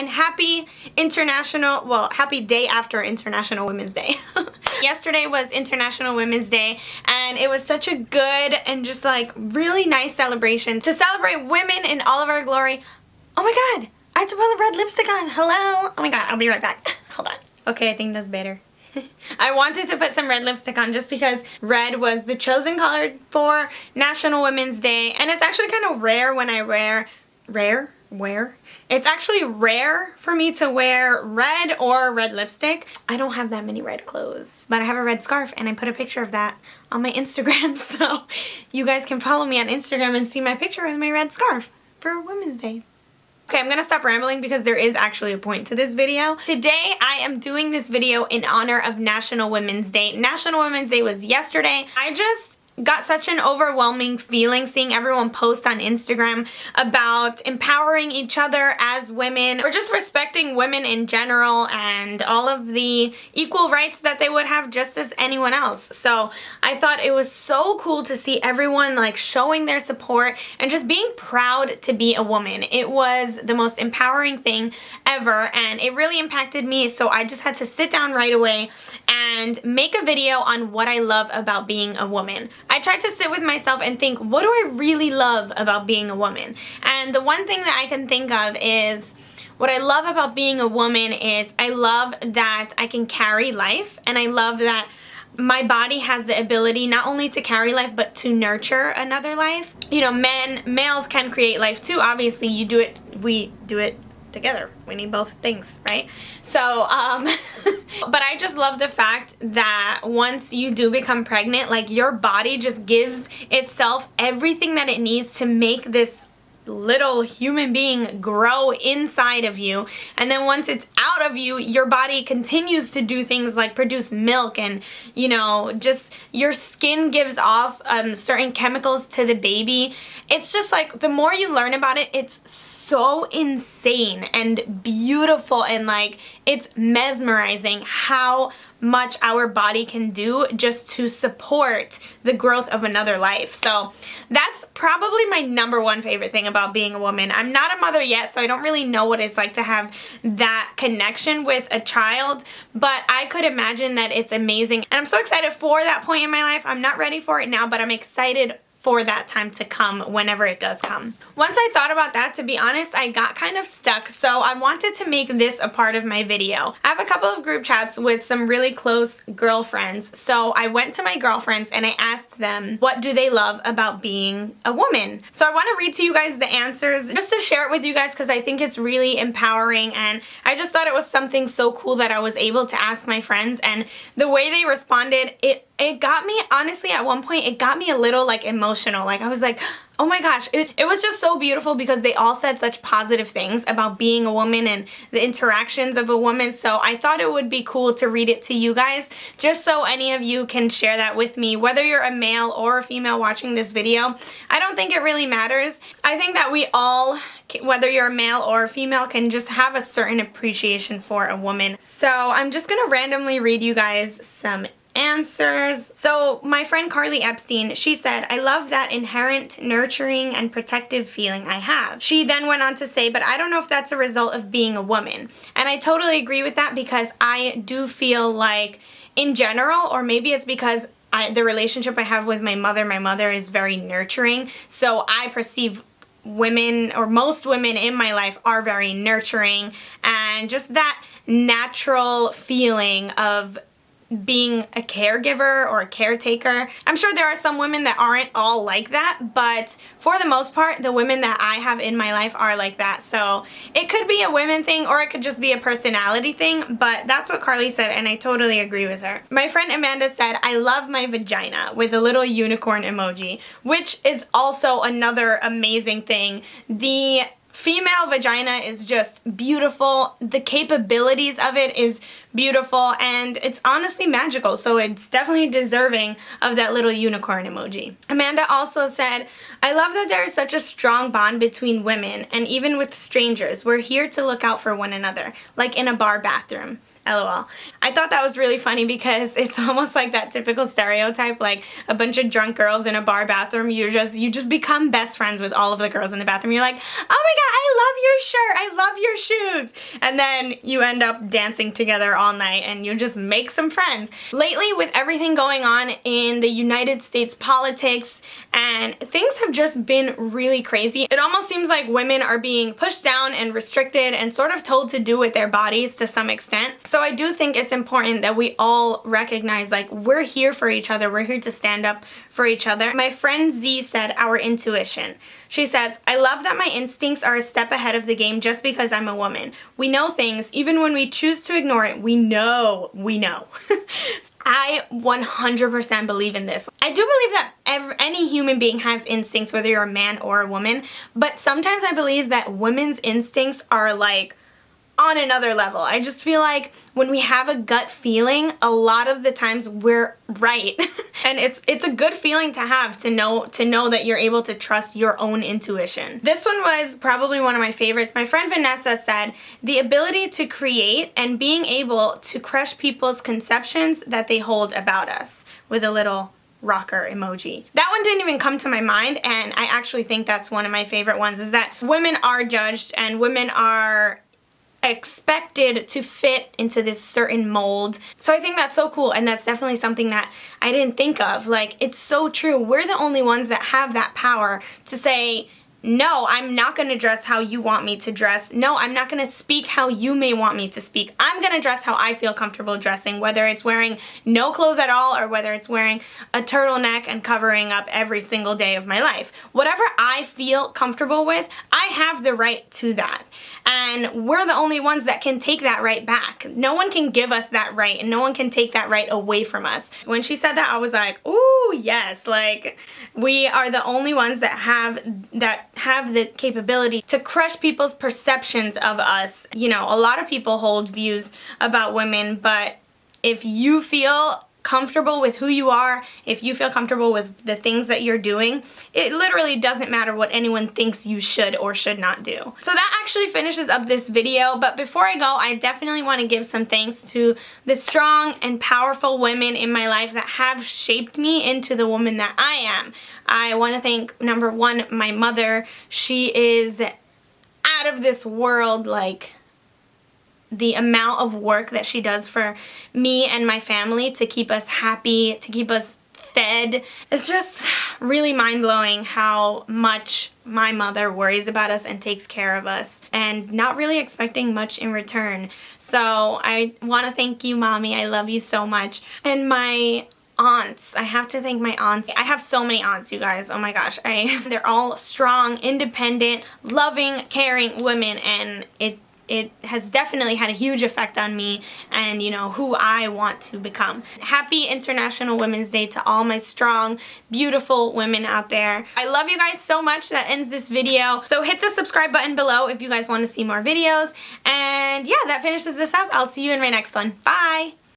and happy happy day after International Women's Day. Yesterday was International Women's Day, and it was such a good and just like really nice celebration to celebrate women in all of our glory. Oh my god, I have to put red lipstick on. Hello. Oh my god, I'll be right back. Hold on. Okay, I think that's better. I wanted to put some red lipstick on just because red was the chosen color for National Women's Day, and it's actually kind of rare when I It's actually rare for me to wear red or red lipstick. I don't have that many red clothes, but I have a red scarf and I put a picture of that on my Instagram, so you guys can follow me on Instagram and see my picture with my red scarf for Women's Day. Okay, I'm gonna stop rambling because there is actually a point to this video. Today, I am doing this video in honor of National Women's Day. National Women's Day was yesterday. I just got such an overwhelming feeling seeing everyone post on Instagram about empowering each other as women, or just respecting women in general and all of the equal rights that they would have just as anyone else. So I thought it was so cool to see everyone like showing their support and just being proud to be a woman. It was the most empowering thing ever, and it really impacted me, so I just had to sit down right away and make a video on what I love about being a woman. I tried to sit with myself and think, what do I really love about being a woman? And the one thing that I can think of is, what I love about being a woman is I love that I can carry life, and I love that my body has the ability not only to carry life but to nurture another life. You know, males can create life too. Obviously, we do it together. We need both things, right? So, but I just love the fact that once you do become pregnant, like your body just gives itself everything that it needs to make this little human being grow inside of you, and then once it's out of you, your body continues to do things like produce milk, and you know, just your skin gives off certain chemicals to the baby. It's just like, the more you learn about it, it's so insane and beautiful, and like it's mesmerizing how much our body can do just to support the growth of another life. So that's probably my #1 favorite thing about being a woman. I'm not a mother yet, so I don't really know what it's like to have that connection with a child, but I could imagine that it's amazing, and I'm so excited for that point in my life. I'm not ready for it now, but I'm excited for that time to come whenever it does come. Once I thought about that, to be honest, I got kind of stuck, so I wanted to make this a part of my video. I have a couple of group chats with some really close girlfriends, so I went to my girlfriends and I asked them what do they love about being a woman. So I want to read to you guys the answers just to share it with you guys because I think it's really empowering, and I just thought it was something so cool that I was able to ask my friends, and the way they responded, it got me, honestly, at one point, it got me a little like emotional. Like I was like, oh my gosh, it was just so beautiful because they all said such positive things about being a woman and the interactions of a woman. So I thought it would be cool to read it to you guys, just so any of you can share that with me, whether you're a male or a female watching this video. I don't think it really matters. I think that we all, whether you're a male or a female, can just have a certain appreciation for a woman. So I'm just gonna randomly read you guys some answers. So my friend Carly Epstein, she said, I love that inherent nurturing and protective feeling I have. She then went on to say, but I don't know if that's a result of being a woman. And I totally agree with that, because I do feel like in general, or maybe it's because the relationship I have with my mother is very nurturing, so I perceive women, or most women in my life, are very nurturing, and just that natural feeling of being a caregiver or a caretaker. I'm sure there are some women that aren't all like that, but for the most part, the women that I have in my life are like that. So it could be a women thing, or it could just be a personality thing, but that's what Carly said, and I totally agree with her. My friend Amanda said, I love my vagina, with a little unicorn emoji, which is also another amazing thing. The female vagina is just beautiful. The capabilities of it is beautiful, and it's honestly magical, so it's definitely deserving of that little unicorn emoji. Amanda also said, I love that there is such a strong bond between women, and even with strangers, we're here to look out for one another, like in a bar bathroom. LOL. I thought that was really funny because it's almost like that typical stereotype, like a bunch of drunk girls in a bar bathroom. You just become best friends with all of the girls in the bathroom. You're like, oh my god, I love your shirt, I love your shoes. And then you end up dancing together all night and you just make some friends. Lately, with everything going on in the United States politics, and things have just been really crazy. It almost seems like women are being pushed down and restricted and sort of told to do with their bodies to some extent. So I do think it's important that we all recognize, like, we're here for each other. We're here to stand up for each other. My friend Z said, our intuition. She says, I love that my instincts are a step ahead of the game just because I'm a woman. We know things, even when we choose to ignore it, we know. I 100% believe in this. I do believe that any human being has instincts, whether you're a man or a woman, but sometimes I believe that women's instincts are like on another level. I just feel like when we have a gut feeling, a lot of the times we're right. And it's a good feeling to have, to know that you're able to trust your own intuition. This one was probably one of my favorites. My friend Vanessa said, the ability to create and being able to crush people's conceptions that they hold about us, with a little rocker emoji. That one didn't even come to my mind, and I actually think that's one of my favorite ones, is that women are judged and women are expected to fit into this certain mold. So I think that's so cool, and that's definitely something that I didn't think of. Like, it's so true. We're the only ones that have that power to say, no, I'm not going to dress how you want me to dress. No, I'm not going to speak how you may want me to speak. I'm going to dress how I feel comfortable dressing, whether it's wearing no clothes at all or whether it's wearing a turtleneck and covering up every single day of my life. Whatever I feel comfortable with, I have the right to that. And we're the only ones that can take that right back. No one can give us that right, and no one can take that right away from us. When she said that, I was like, ooh, yes, like, we are the only ones that have the capability to crush people's perceptions of us. You know, a lot of people hold views about women, but if you feel comfortable with who you are, if you feel comfortable with the things that you're doing, it literally doesn't matter what anyone thinks you should or should not do. So that actually finishes up this video, but before I go, I definitely want to give some thanks to the strong and powerful women in my life that have shaped me into the woman that I am. I want to thank, number one, my mother. She is out of this world, like, the amount of work that she does for me and my family to keep us happy, to keep us fed. It's just really mind-blowing how much my mother worries about us and takes care of us, and not really expecting much in return. So I want to thank you, Mommy. I love you so much. And my aunts. I have to thank my aunts. I have so many aunts, you guys. Oh my gosh. They're all strong, independent, loving, caring women, and it has definitely had a huge effect on me and, you know, who I want to become. Happy International Women's Day to all my strong, beautiful women out there. I love you guys so much. That ends this video. So hit the subscribe button below if you guys want to see more videos. And yeah, that finishes this up. I'll see you in my next one. Bye!